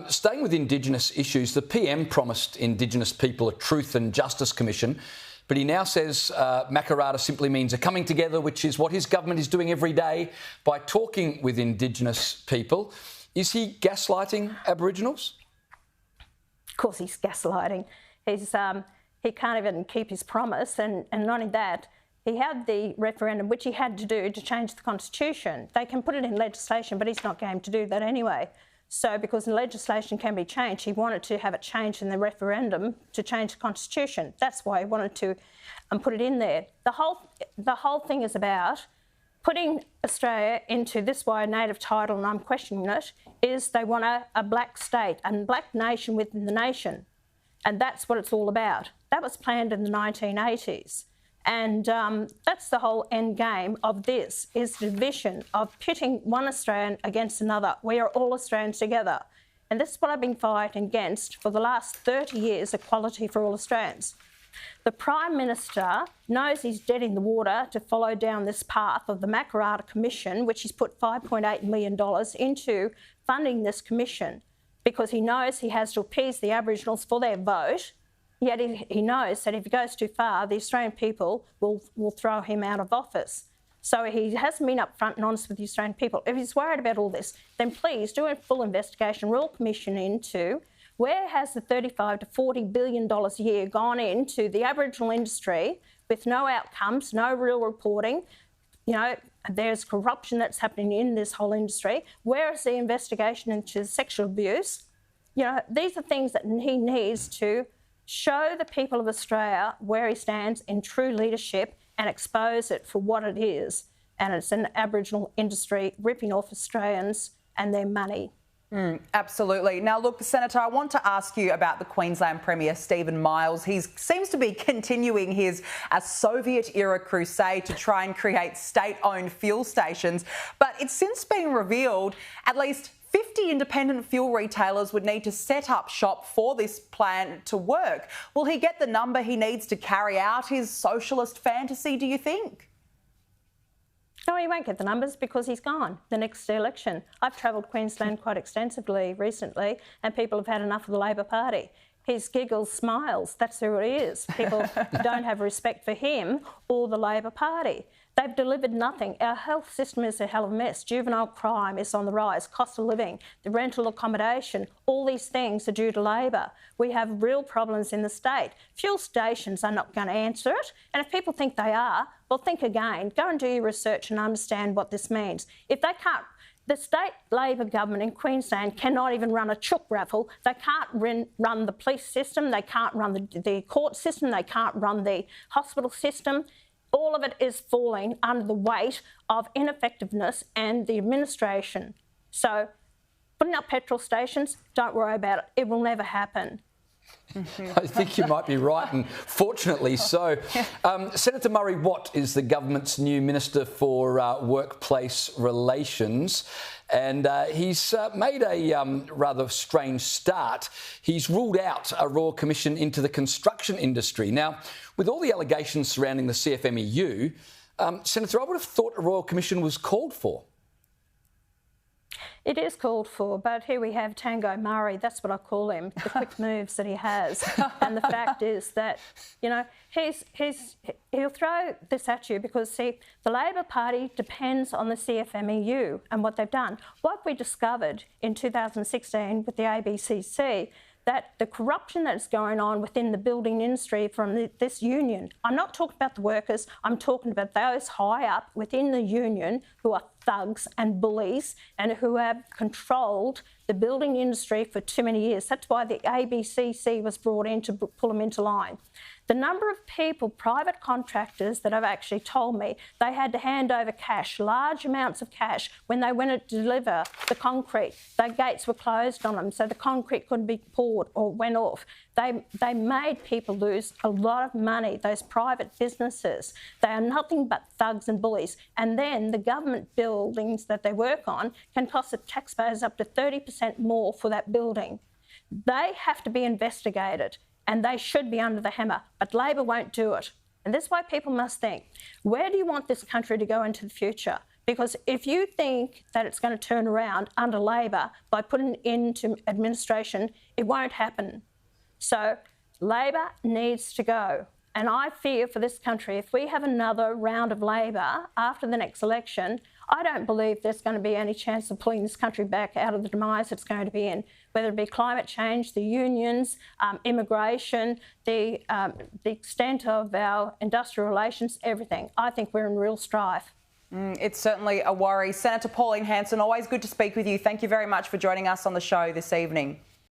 Staying with Indigenous issues, the PM promised Indigenous people a Truth and Justice Commission, but he now says Makarrata simply means a coming together, which is what his government is doing every day by talking with Indigenous people. Is he gaslighting Aboriginals? Of course he's gaslighting. He can't even keep his promise, and not only that, he had the referendum, which he had to do to change the Constitution. They can put it in legislation, but he's not going to do that anyway. So because the legislation can be changed, he wanted to have it changed in the referendum to change the Constitution. That's why he wanted to put it in there. The whole thing is about putting Australia into this why native title, and I'm questioning it, is they want a black state, a black nation within the nation. And that's what it's all about. That was planned in the 1980s. And that's the whole end game of this, is the division of pitting one Australian against another. We are all Australians together. And this is what I've been fighting against for the last 30 years, equality for all Australians. The Prime Minister knows he's dead in the water to follow down this path of the Makarrata Commission, which he's put $5.8 million into funding this commission, because he knows he has to appease the Aboriginals for their vote. Yet he knows that if he goes too far, the Australian people will throw him out of office. So he hasn't been upfront and honest with the Australian people. If he's worried about all this, then please do a full investigation, Royal Commission into where has the $35 to $40 billion a year gone into the Aboriginal industry with no outcomes, no real reporting. You know, there's corruption that's happening in this whole industry. Where is the investigation into sexual abuse? You know, these are things that he needs to show the people of Australia where he stands in true leadership and expose it for what it is. And it's an Aboriginal industry ripping off Australians and their money. Absolutely. Now, look, Senator, I want to ask you about the Queensland Premier Steven Miles. He seems to be continuing his Soviet-era crusade to try and create state-owned fuel stations. But it's since been revealed at least 50 independent fuel retailers would need to set up shop for this plan to work. Will he get the number he needs to carry out his socialist fantasy, do you think? No, he won't get the numbers because he's gone the next election. I've travelled Queensland quite extensively recently, and people have had enough of the Labor Party. His giggles, smiles, that's who it is. People don't have respect for him or the Labor Party. They've delivered nothing. Our health system is a hell of a mess. Juvenile crime is on the rise, cost of living, the rental accommodation, all these things are due to Labor. We have real problems in the state. Fuel stations are not going to answer it. And if people think they are, well, think again. Go and do your research and understand what this means. If they can't, the state Labor government in Queensland cannot even run a chook raffle. They can't run the police system. They can't run the court system. They can't run the hospital system. All of it is falling under the weight of ineffectiveness and the administration. So putting up petrol stations, don't worry about it. It will never happen. I think you might be right, and fortunately so. Senator Murray Watt is the government's new Minister for Workplace Relations, and he's made a rather strange start. He's ruled out a Royal Commission into the construction industry. Now, with all the allegations surrounding the CFMEU, Senator, I would have thought a Royal Commission was called for. It is called for, but here we have Tango Murray, that's what I call him, the quick moves that he has. And the fact is that, you know, he'll throw this at you because, see, the Labor Party depends on the CFMEU and what they've done. What we discovered in 2016 with the ABCC, that the corruption that's going on within the building industry from this union, I'm not talking about the workers, I'm talking about those high up within the union who are thugs and bullies and who have controlled the building industry for too many years. That's why the ABCC was brought in to pull them into line. The number of people, private contractors, that have actually told me they had to hand over cash, large amounts of cash, when they went to deliver the concrete. The gates were closed on them, so the concrete couldn't be poured or went off. They made people lose a lot of money, those private businesses. They are nothing but thugs and bullies. And then the government buildings that they work on can cost the taxpayers up to 30% more for that building. They have to be investigated, and they should be under the hammer, but Labor won't do it. And that's why people must think, where do you want this country to go into the future? Because if you think that it's going to turn around under Labor by putting into administration, it won't happen. So Labor needs to go. And I fear for this country, if we have another round of Labor after the next election, I don't believe there's going to be any chance of pulling this country back out of the demise it's going to be in, whether it be climate change, the unions, immigration, the extent of our industrial relations, everything. I think we're in real strife. It's certainly a worry. Senator Pauline Hanson, always good to speak with you. Thank you very much for joining us on the show this evening.